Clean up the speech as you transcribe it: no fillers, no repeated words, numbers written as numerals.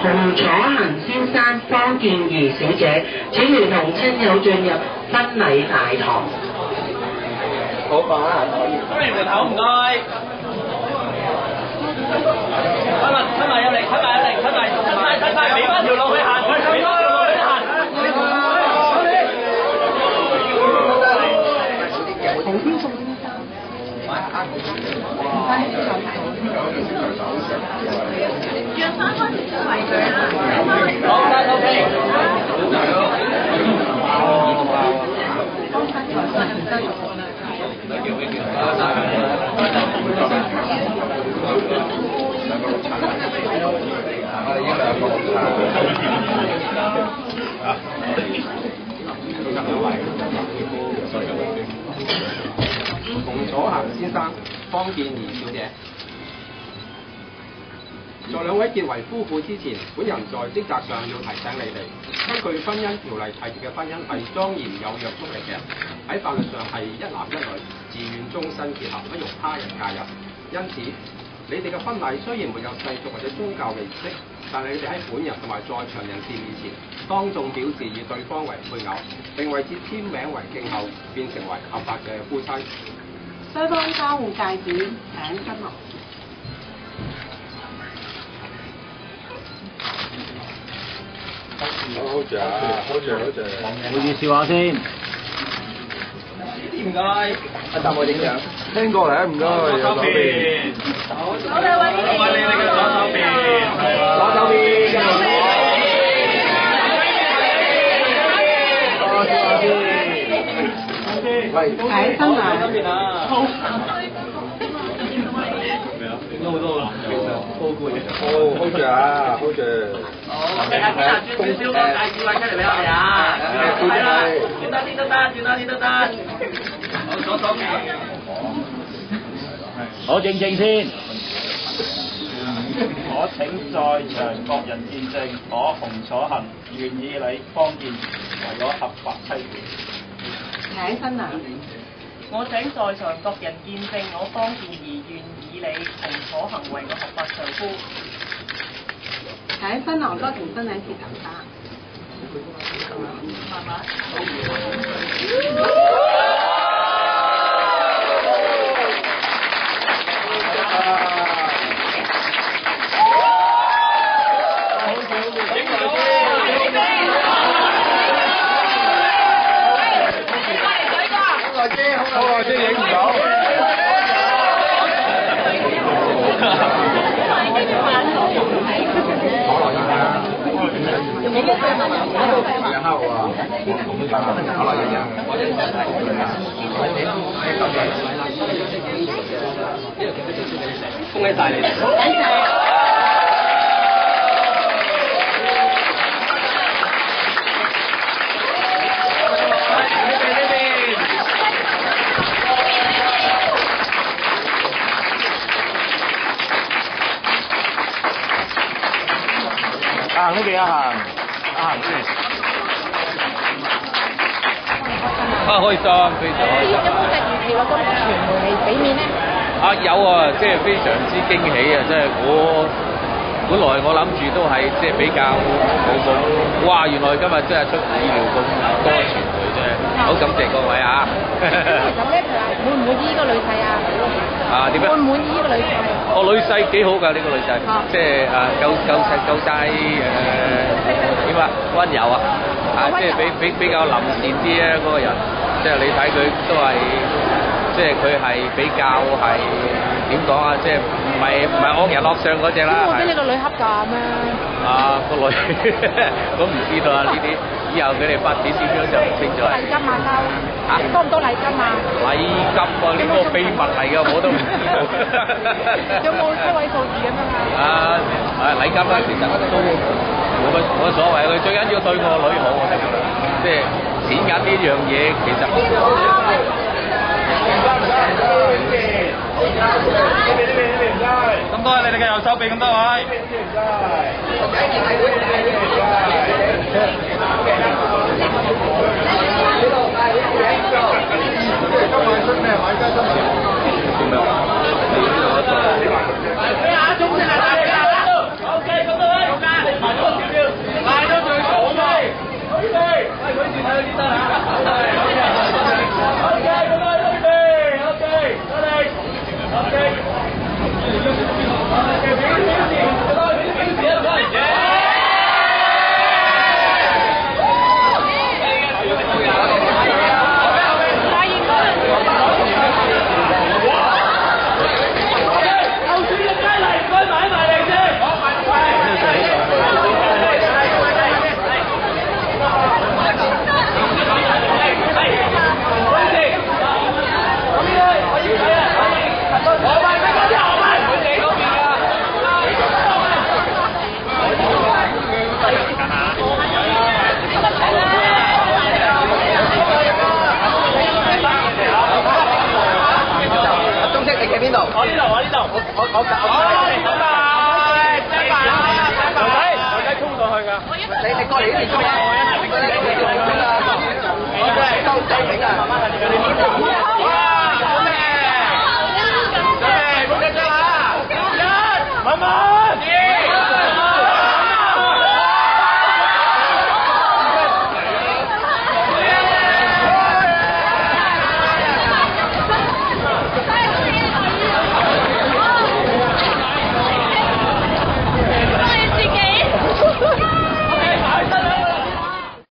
洪楚恒先生、方健儀小姐，請聯同親友進入婚禮大堂。好快啊！歡迎門口，唔該。出埋入嚟，俾翻條路去行，俾翻條路去行。好啲送先生。讓翻開少少圍佢啦。好得 OK。洪楚恒先生、方健儀小姐，在兩位結為夫婦之前，本人在職責上要提醒你哋，根據婚姻條例締結嘅婚姻係莊嚴有約束力嘅，喺法律上係一男一女，自願終身結合，不容他人介入。因此，你哋嘅婚禮雖然沒有世俗或者宗教嘅儀式，但係你哋喺本人同埋在場人士面前，當眾表示以對方為配偶，並為之簽名為敬後，變成為合法嘅夫妻。雙方交換戒指，請新郎。好謝，好謝。會議笑下先。唔該，阿達我影相。聽過嚟啊，唔該。左手邊。好嘅，喂，你嘅左手邊。左手邊。喂，睇新娘。好。好多啦，好攰。好謝啊，好謝。好，阿邊啊，轉少少個戒指位出嚟俾我哋啊！係啦，轉多啲都得，轉多啲都得。好，左手邊。好，正正先。我請在場各人見證，我洪楚恒願以你方健儀為我合法妻子。請新娘。我請在場各人見證，我方健儀願以你洪楚恒為我合法丈夫。請新郎多條新娘舌頭花。慢慢。好耐先影唔到。恭喜晒你哋！行呢邊啊，行先。開心，非常開心。有冇突如其來咁傳媒嚟俾面咧？有啊，即係非常之驚喜啊！即係我本來我諗住都係即係比較冇，哇！原來今日真係出意料咁多傳媒啫，好感謝各位啊！其實咧，滿唔滿意呢個女婿啊？點樣？滿唔滿意呢個女婿？女婿幾好㗎呢個女婿，即係夠晒點啊溫柔啊！即係比較臨善啲啊嗰個人，即係你睇佢都係，即係佢係比較係點講啊？即係唔係昂人樂上嗰隻啦。會俾你個女恰㗎咩？個女咁唔知道啊呢啲，以後佢哋發展點樣就唔清楚。禮金啊收？多唔多禮金啊？禮金啊呢個秘密嚟㗎，我都唔知道。有冇7位數字咁樣啊？禮金咧其實都冇乜所謂，佢最緊要對我女好，我覺得即係錢銀呢樣嘢其實。咁多位你哋嘅右手邊咁多位。今晚出咩買家新聞？俾下中先啦，俾下啦。OK，咁多位。我呢度，我呢度，我拜拜，仔衝上去㗎，你過嚟呢邊衝啊！